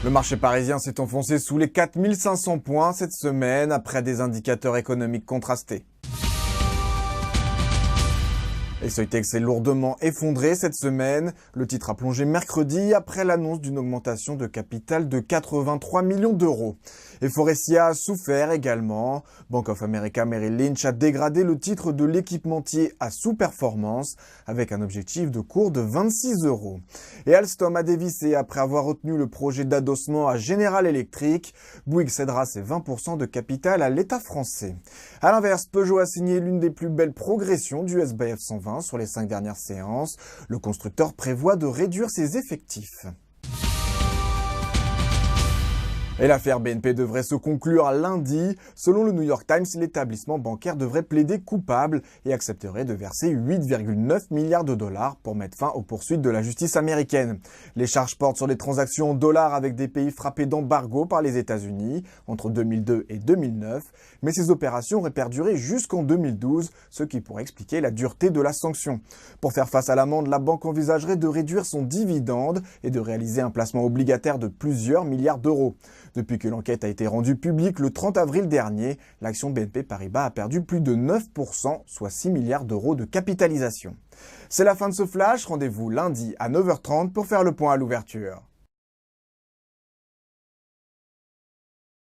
Le marché parisien s'est enfoncé sous les 4500 points cette semaine après des indicateurs économiques contrastés. Et Soitec s'est lourdement effondré cette semaine. Le titre a plongé mercredi après l'annonce d'une augmentation de capital de 83 millions d'euros. Et Forestia a souffert également. Bank of America Merrill Lynch a dégradé le titre de l'équipementier à sous-performance avec un objectif de cours de 26 euros. Et Alstom a dévissé après avoir retenu le projet d'adossement à General Electric. Bouygues cédera ses 20% de capital à l'État français. A l'inverse, Peugeot a signé l'une des plus belles progressions du SBF 120 sur les 5 dernières séances. Le constructeur prévoit de réduire ses effectifs. Et l'affaire BNP devrait se conclure lundi. Selon le New York Times, l'établissement bancaire devrait plaider coupable et accepterait de verser 8,9 milliards de dollars pour mettre fin aux poursuites de la justice américaine. Les charges portent sur des transactions en dollars avec des pays frappés d'embargo par les États-Unis entre 2002 et 2009, mais ces opérations auraient perduré jusqu'en 2012, ce qui pourrait expliquer la dureté de la sanction. Pour faire face à l'amende, la banque envisagerait de réduire son dividende et de réaliser un placement obligataire de plusieurs milliards d'euros. Depuis que l'enquête a été rendue publique le 30 avril dernier, l'action BNP Paribas a perdu plus de 9%, soit 6 milliards d'euros de capitalisation. C'est la fin de ce flash, rendez-vous lundi à 9h30 pour faire le point à l'ouverture.